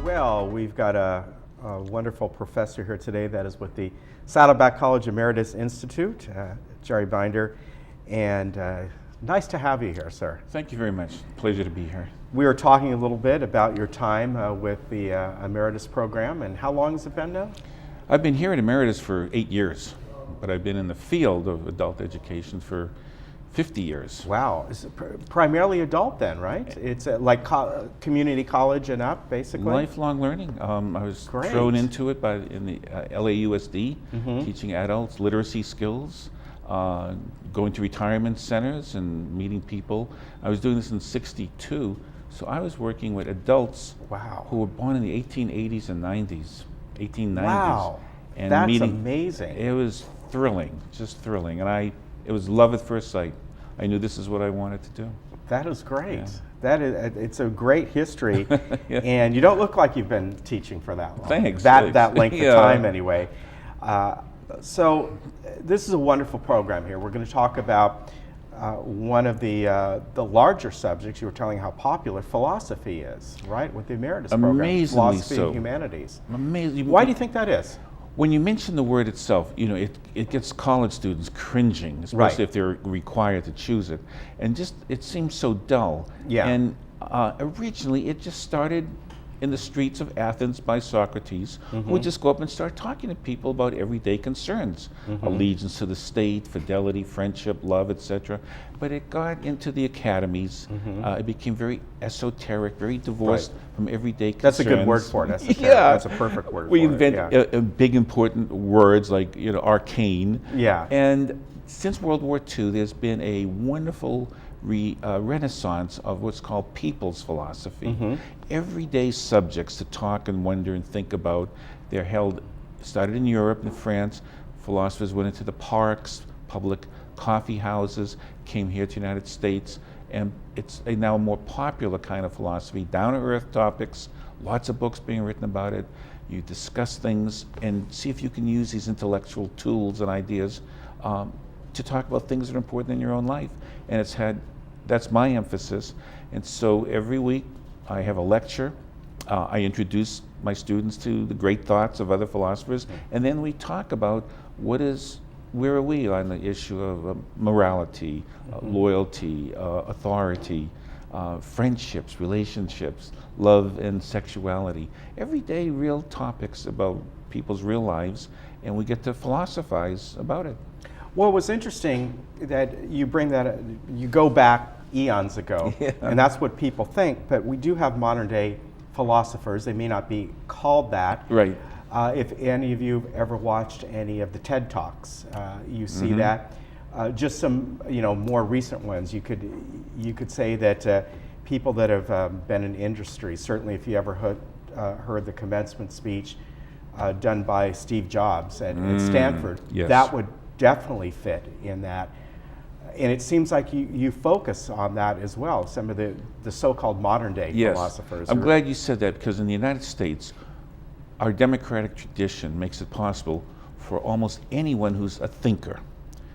Well, we've got a wonderful professor here today that is with the Saddleback College Emeritus Institute, Jerry Binder, and nice to have you here, sir. Thank you very much. Pleasure to be here. We were talking a little bit about your time with the Emeritus program, and how long has it been now? I've been here at Emeritus for 8 years, but I've been in the field of adult education for 50 years. Wow, it's primarily adult then, right? It's like community college and up, basically? Lifelong learning. I was thrown into it in the LAUSD, teaching adults literacy skills, going to retirement centers and meeting people. I was doing this in '62, so I was working with adults who were born in the 1880s and 1890s. Wow, and that's amazing. It was thrilling, just thrilling, and it was love at first sight. I knew this is what I wanted to do. That is great. Yeah. It's a great history, Yeah. And you don't look like you've been teaching for that long. Thanks. That length Yeah. of time, anyway. So this is a wonderful program here. We're going to talk about one of the larger subjects. You were telling how popular philosophy is, right, with the Emeritus program. Amazingly Philosophy so. and humanities. Amazing. Why do you think that is? When you mention the word itself, you know, it gets college students cringing, especially if they're required to choose it. And just, it seems so dull. Yeah. And originally it just started in the streets of Athens by Socrates, who would just go up and start talking to people about everyday concerns, allegiance to the state, fidelity, friendship, love, etc. But it got into the academies. It became very esoteric, very divorced from everyday concerns. That's a good word for it, esoteric. Yeah. That's a perfect word We for invent it. Yeah. big important words like, you know, arcane. Yeah. And since World War II, there's been a wonderful renaissance of what's called people's philosophy. Everyday subjects to talk and wonder and think about. They're held, started in Europe and France. Philosophers went into the parks, public coffee houses, came here to the United States, and it's a now more popular kind of philosophy, down-to-earth topics, lots of books being written about it. You discuss things and see if you can use these intellectual tools and ideas to talk about things that are important in your own life. And that's my emphasis. And so every week I have a lecture. I introduce my students to the great thoughts of other philosophers, and then we talk about where are we on the issue of morality, loyalty, authority, friendships, relationships, love and sexuality. Everyday real topics about people's real lives, and we get to philosophize about it. Well, it was interesting that you bring that, you go back eons ago, and that's what people think, but we do have modern day philosophers. They may not be called that. Right. If any of you have ever watched any of the TED Talks, you see that. Just some, more recent ones. You could say that people that have been in industry, certainly if you ever heard the commencement speech done by Steve Jobs at Stanford, that would definitely fit in that. And it seems like you focus on that as well, some of the so-called modern day philosophers. I'm glad you said that, because in the United States, our democratic tradition makes it possible for almost anyone who's a thinker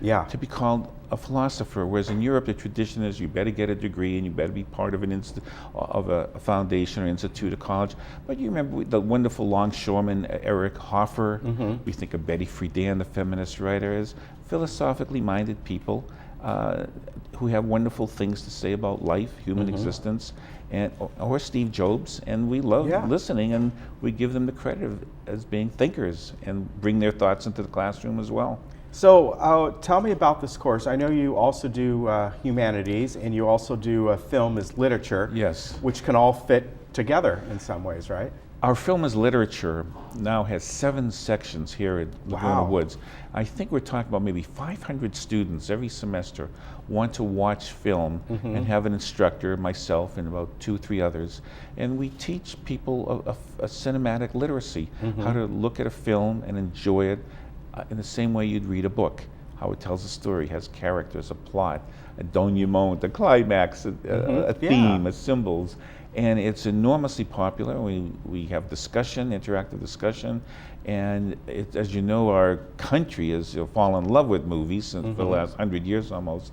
to be called a philosopher, whereas in Europe the tradition is you better get a degree and you better be part of a foundation or institute or college. But you remember the wonderful longshoreman Eric Hoffer. We think of Betty Friedan, the feminist writer, as philosophically minded people who have wonderful things to say about life, human existence, or Steve Jobs, and we love listening, and we give them the credit as being thinkers and bring their thoughts into the classroom as well. So tell me about this course. I know you also do humanities, and you also do film as literature. Yes. Which can all fit together in some ways, right? Our film as literature now has 7 sections here at Laguna Woods. I think we're talking about maybe 500 students every semester want to watch film and have an instructor, myself and about 2 or 3 others, and we teach people a cinematic literacy, how to look at a film and enjoy it in the same way you'd read a book, how it tells a story, has characters, a plot, a denouement, a climax, a theme, a symbols. And it's enormously popular. We have discussion, interactive discussion, and as you know, our country has fallen in love with movies for the last 100 years almost.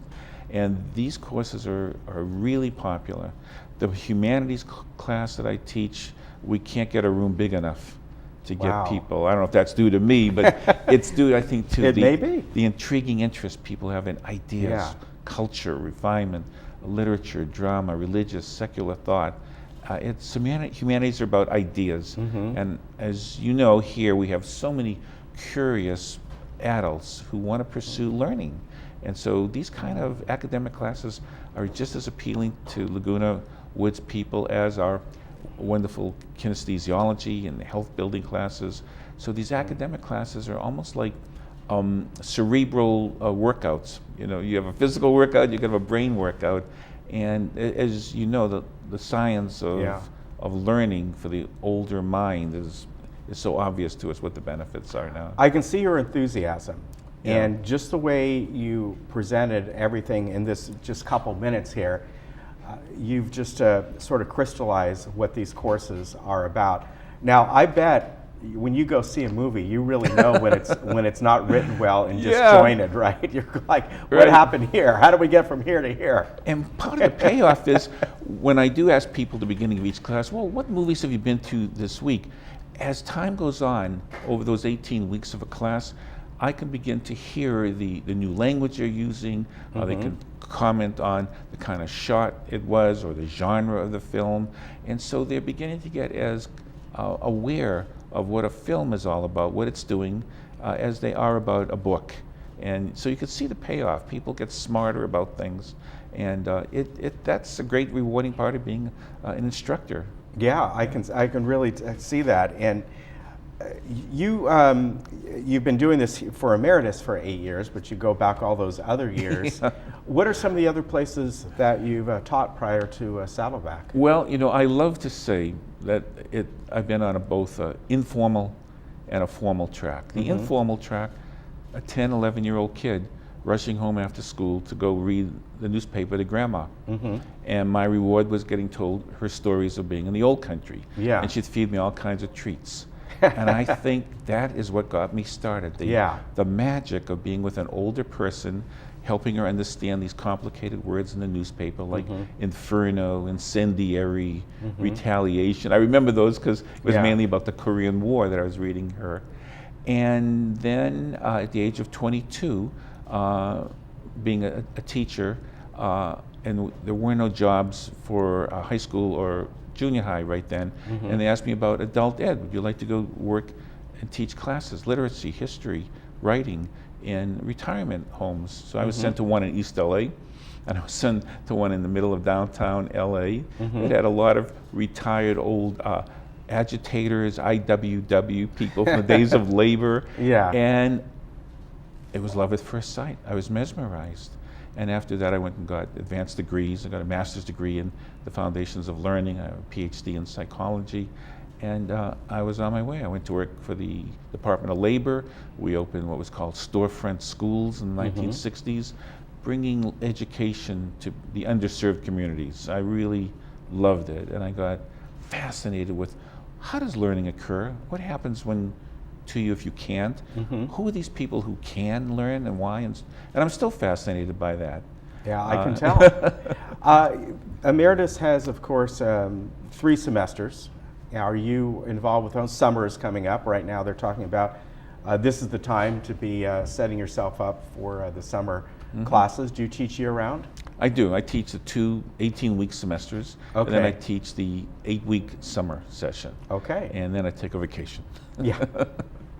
And these courses are really popular. The humanities class that I teach we can't get a room big enough to Wow. get people. I don't know if that's due to me, but it's due, I think, to It may be. the intriguing interest people have in ideas, Yeah. culture, refinement, literature, drama, religious, secular thought. Humanities are about ideas. And as you know, here we have so many curious adults who want to pursue learning. And so these kind of academic classes are just as appealing to Laguna Woods people as our wonderful kinesthesiology and health building classes. So these academic classes are almost like cerebral workouts. You know, you have a physical workout, you can have a brain workout. And as you know, the science of learning for the older mind is so obvious to us what the benefits are now. I can see your enthusiasm. Yeah. And just the way you presented everything in this just couple minutes here, you've just sort of crystallized what these courses are about. Now, I bet when you go see a movie, you really know when it's not written well and disjointed, right? You're like, what happened here? How do we get from here to here? And part of the payoff is when I do ask people at the beginning of each class, well, what movies have you been to this week? As time goes on, over those 18 weeks of a class, I can begin to hear the new language you're using. They can comment on the kind of shot it was or the genre of the film. And so they're beginning to get as aware of what a film is all about, what it's doing, as they are about a book. And so you can see the payoff. People get smarter about things. And that's a great rewarding part of being an instructor. Yeah, I can really see that. And you've been doing this for emeritus for 8 years, but you go back all those other years. Yeah. What are some of the other places that you've taught prior to Saddleback? Well, you know, I love to say that I've been on both informal and a formal track. The informal track, a 10, 11-year-old kid rushing home after school to go read the newspaper to grandma. And my reward was getting told her stories of being in the old country. Yeah. And she'd feed me all kinds of treats. And I think that is what got me started. The magic of being with an older person, helping her understand these complicated words in the newspaper like inferno, incendiary, retaliation. I remember those because it was mainly about the Korean War that I was reading her. And then at the age of 22, being a teacher, and there were no jobs for high school or junior high right then, and they asked me about adult ed. Would you like to go work and teach classes, literacy, history, writing in retirement homes? So I was sent to one in East LA, and I was sent to one in the middle of downtown LA. It had a lot of retired old agitators, IWW people from the days of labor. And it was love at first sight. I was mesmerized. And after that, I went and got advanced degrees. I got a master's degree in the foundations of learning, a PhD in psychology, and I was on my way. I went to work for the Department of Labor. We opened what was called storefront schools in the 1960s, bringing education to the underserved communities. I really loved it, and I got fascinated with how does learning occur? What happens to you if you can't? Who are these people who can learn and why? And I'm still fascinated by that. Yeah, I can tell. Emeritus has, of course, 3 semesters. Are you involved with those? Summer is coming up. Right now they're talking about this is the time to be setting yourself up for the summer classes. Do you teach year-round? I do. I teach the 2 18-week semesters, and then I teach the 8-week summer session. Okay. And then I take a vacation. Yeah,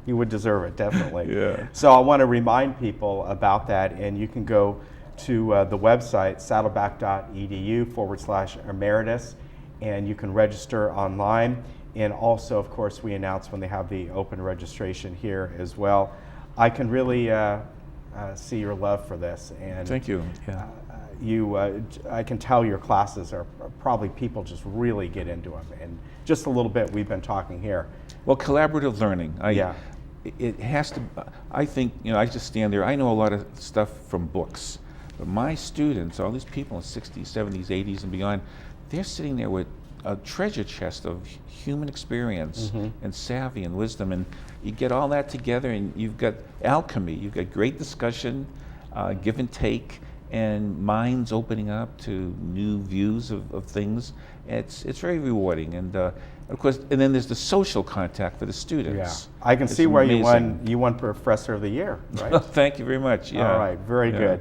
you would deserve it, definitely. Yeah. So I want to remind people about that, and you can go to the website, saddleback.edu/emeritus, and you can register online. And also, of course, we announce when they have the open registration here as well. I can really see your love for this. And thank you. Yeah. I can tell your classes are probably people just really get into them. And just a little bit we've been talking here. Well, collaborative learning. It has to, I think, I just stand there. I know a lot of stuff from books. But my students, all these people in the 60s, 70s, 80s, and beyond, they're sitting there with a treasure chest of human experience and savvy and wisdom. And you get all that together and you've got alchemy. You've got great discussion, give and take, and minds opening up to new views of things. It's very rewarding, and of course, and then there's the social contact for the Yeah, students. I can It's see where amazing. you won Professor of the Year, right? Thank you very much. Yeah. All right, very Yeah.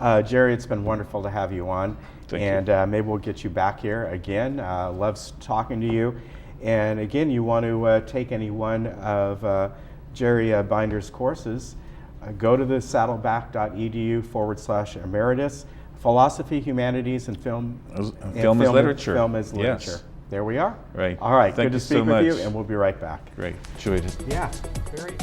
good. Jerry, it's been wonderful to have you on. Thank you. And maybe we'll get you back here again. Loves talking to you. And again, you want to take any one of Jerry Binder's courses, go to the saddleback.edu/emeritus, philosophy, humanities, and film. Film as literature. Film as literature. Yes. There we are. Right. All right, Thank good you to speak so with you, much. and we'll be right back. Great. Enjoyed it. Yeah, very.